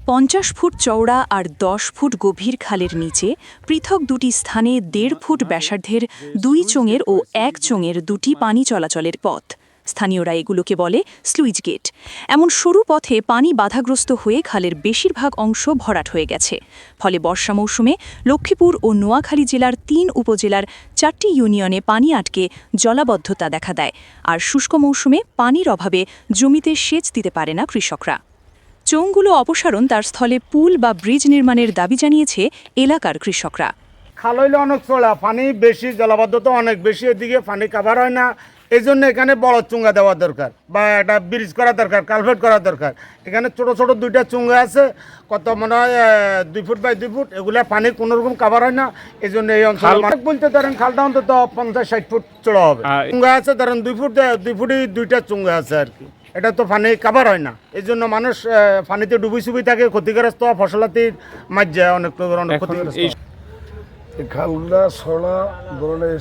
50 foot চওড়া আর 10 foot গভীর খালের নিচে পৃথক দুটি স্থানে 1.5 ফুট ব্যাসার্ধের 2 চোঙের ও 1 চোঙের দুটি পানি চলাচলের পথ। স্থানীয়রা এগুলোকে বলে স্লুইজ গেট। এমন সরু পথে পানি বাধাগ্রস্ত হয়ে খালের বেশিরভাগ অংশ ভরাট হয়ে গেছে। ফলে বর্ষা মৌসুমে লক্ষ্মীপুর ও নোয়াখালী জেলার 3 উপজেলার 4টি ইউনিয়নে পানি আটকে জলাবদ্ধতা দেখা দেয়। আর শুষ্ক মৌসুমে পানির অভাবে জমিতে সেচ দিতে পারে না কৃষকরা। চোঙগুলো অপসারণ তার স্থলে পুল বা ব্রিজ নির্মাণের দাবি জানিয়েছে এলাকার কৃষকরা। খাল হইলে অনেক চড়া, পানি বেশি, জলাবদ্ধতা অনেক বেশি, এদিকে পানি কাভার হয় না। এই জন্য এখানে বড় চুঙ্গা দেওয়া দরকার বা একটা ব্রিজ করা দরকার, কালভার্ট করা দরকার। এখানে ছোট ছোট 2টা চুঙ্গা আছে, কত মনে হয় 2 ফুট বাই 2 ফুট, এগুলা পানি কোনোরকম কাভার হয় না। এই জন্য এই অঞ্চল বলতে ধরেন খালটা অন্তত 50-60 ফুট চড়া হবে। চুঙ্গা আছে ধরেন 2 ফুটই 2টা চুঙ্গা আছে আর কি। এটা তো পানি কাভার হয় না, এই জন্য মানুষ পানিতে ডুবি থাকে, ক্ষতিগ্রস্ত, ফসলাতির মাঝ যায় অনেক ক্ষতিগ্রস্ত। এই খালগুলা ছড়া ধরনের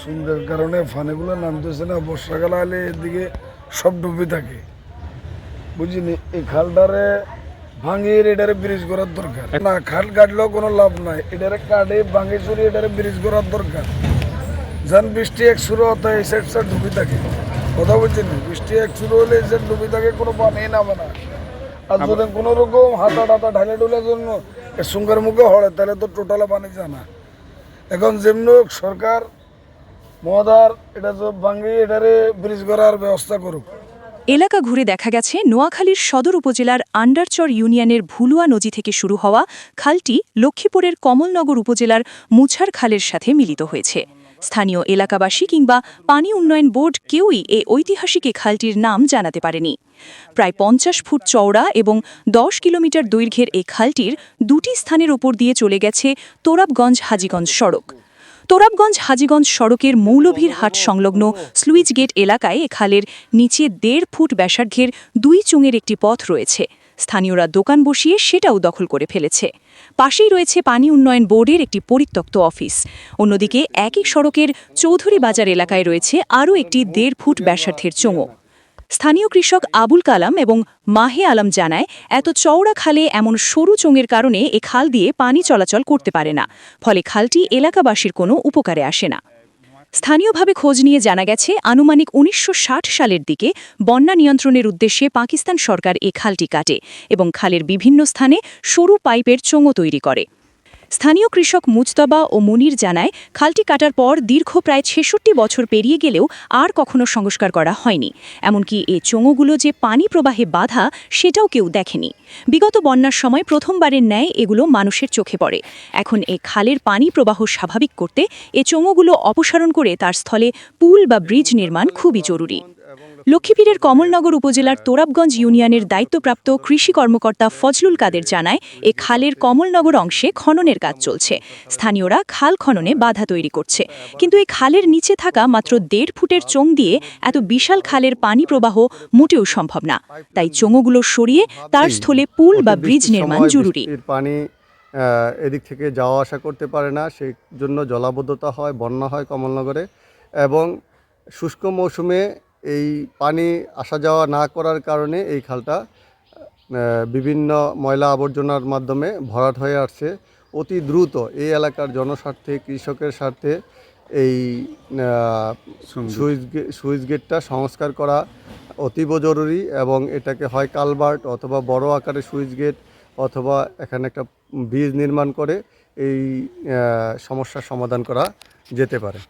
সুন্দর কারণে পানিগুলো নামতেছে না। বর্ষাকাল আলে এদিকে সব ডুবে থাকে, বুঝিনি। এই খালটারে ভাঙিয়ে এটারে ব্রিজ করার দরকার। না, খাল কাটলেও কোনো লাভ নাই, এটারে কাটে ভাঙি চুরি এটারে ব্রিজ করার দরকার। যেন বৃষ্টি এক শুরু হতে এই সাইড ডুবে থাকে, কথা বলছি না। বৃষ্টি এক শুরু হলে এই সাইড ডুবে থাকে, কোনো পানি নামে না। আর যদি কোনো রকম হাতা ঢালে ডুলের জন্য সুঙ্গার মুখে হড়ে, তাহলে তো টোটালে পানি যায় না। এখন যেমনি সরকার মহাদার এটা সব ভাঙি এটারে ব্রিজ করার ব্যবস্থা করুক। এলাকা ঘুরে দেখা গেছে নোয়াখালীর সদর উপজেলার আন্ডারচর ইউনিয়নের ভুলুয়া নদী থেকে শুরু হওয়া খালটি লক্ষ্মীপুরের কমলনগর উপজেলার মুছার খালের সাথে মিলিত হয়েছে। স্থানীয় এলাকাবাসী কিংবা পানি উন্নয়ন বোর্ড কেউই এই ঐতিহাসিক খালটির নাম জানাতে পারেনি। প্রায় 50 ফুট চওড়া এবং 10 কিলোমিটার দৈর্ঘ্যের এই খালটির 2টি স্থানের ওপর দিয়ে চলে গেছে তোরাবগঞ্জ হাজীগঞ্জ সড়ক। তোরাবগঞ্জ হাজীগঞ্জ সড়কের মৌলভীর হাট সংলগ্ন স্লুইজ গেট এলাকায় এ খালের নিচে 1.5 ফুট ব্যাসার্ধের 2 চোঙের একটি পথ রয়েছে। স্থানীয়রা দোকান বসিয়ে সেটাও দখল করে ফেলেছে। পাশেই রয়েছে পানি উন্নয়ন বোর্ডের একটি পরিত্যক্ত অফিস। অন্যদিকে একই সড়কের চৌধুরী বাজার এলাকায় রয়েছে আরও একটি 1.5 ফুট ব্যাসার্ধের চোঙও। স্থানীয় কৃষক আবুল কালাম এবং মাহে আলম জানায়, এত চওড়া খালে এমন সরু চোঙের কারণে এ খাল দিয়ে পানি চলাচল করতে পারে না, ফলে খালটি এলাকাবাসীর কোনো উপকারে আসে না। স্থানীয়ভাবে খোঁজ নিয়ে জানা গেছে, আনুমানিক 1960 সালের দিকে বন্যা নিয়ন্ত্রণের উদ্দেশ্যে পাকিস্তান সরকার এ খালটি কাটে এবং খালের বিভিন্ন স্থানে সরু পাইপের চোঙও তৈরি করে। স্থানীয় কৃষক মুজতবা ও মুনির জানায়, খালটি কাটার পর দীর্ঘ প্রায় 66 বছর পেরিয়ে গেলেও আর কখনো সংস্কার করা হয়নি। এমনকি এ চোঙগুলো যে পানি প্রবাহে বাধা, সেটাও কেউ দেখেনি। বিগত বন্যার সময় প্রথমবারের ন্যায় এগুলো মানুষের চোখে পড়ে। এখন এ খালের পানি প্রবাহ স্বাভাবিক করতে এ চোঙগুলো অপসারণ করে তার স্থলে পুল বা ব্রিজ নির্মাণ খুবই জরুরি। লক্ষ্মীপুরের কমলনগর উপজেলার তোরাবগঞ্জ ইউনিয়নের দায়িত্বপ্রাপ্ত কৃষি কর্মকর্তা ফজলুল কাদের জানায়, এ খালের কমলনগর অংশে খননের কাজ চলছে। স্থানীয়রা খাল খননে বাধা তৈরি করছে, কিন্তু এই খালের নিচে থাকা মাত্র 1.5 ফুটের চোঙ দিয়ে এত বিশাল খালের পানি প্রবাহ মোটেও সম্ভব না। তাই চোঙগুলো সরিয়ে তার স্থলে পুল বা ব্রিজ নির্মাণ জরুরি। পানি এদিক থেকে যাওয়া আসা করতে পারে না, সেই জন্য জলাবদ্ধতা হয়, বন্যা হয় কমলনগরে। এবং শুষ্ক মৌসুমে এই পানি আসা যাওয়া না করার কারণে এই খালটা বিভিন্ন ময়লা আবর্জনার মাধ্যমে ভরাট হয়ে আসছে। অতি দ্রুত এই এলাকার জনস্বার্থে, কৃষকের স্বার্থে এই সুইচ গেটটা সংস্কার করা অতীব জরুরি এবং এটাকে হয় কালভার্ট অথবা বড় আকারের সুইচ গেট অথবা এখানে একটা ব্রিজ নির্মাণ করে এই সমস্যার সমাধান করা যেতে পারে।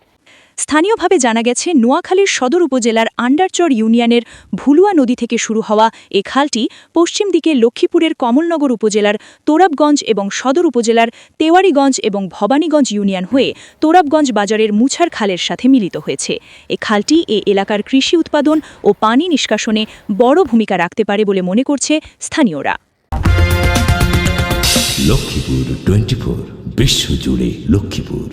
স্থানীয়ভাবে জানা গেছে, নোয়াখালীর সদর উপজেলার আন্ডারচর ইউনিয়নের ভুলুয়া নদী থেকে শুরু হওয়া এ খালটি পশ্চিম দিকে লক্ষ্মীপুরের কমলনগর উপজেলার তোরাবগঞ্জ এবং সদর উপজেলার তেওয়ারীগঞ্জ এবং ভবানীগঞ্জ ইউনিয়ন হয়ে তোরাবগঞ্জ বাজারের মুছার খালের সাথে মিলিত হয়েছে। এ খালটি এ এলাকার কৃষি উৎপাদন ও পানি নিষ্কাশনে বড় ভূমিকা রাখতে পারে বলে মনে করছে স্থানীয়রা। লক্ষ্মীপুর 24 বিশ্বজুড়ে লক্ষ্মীপুর।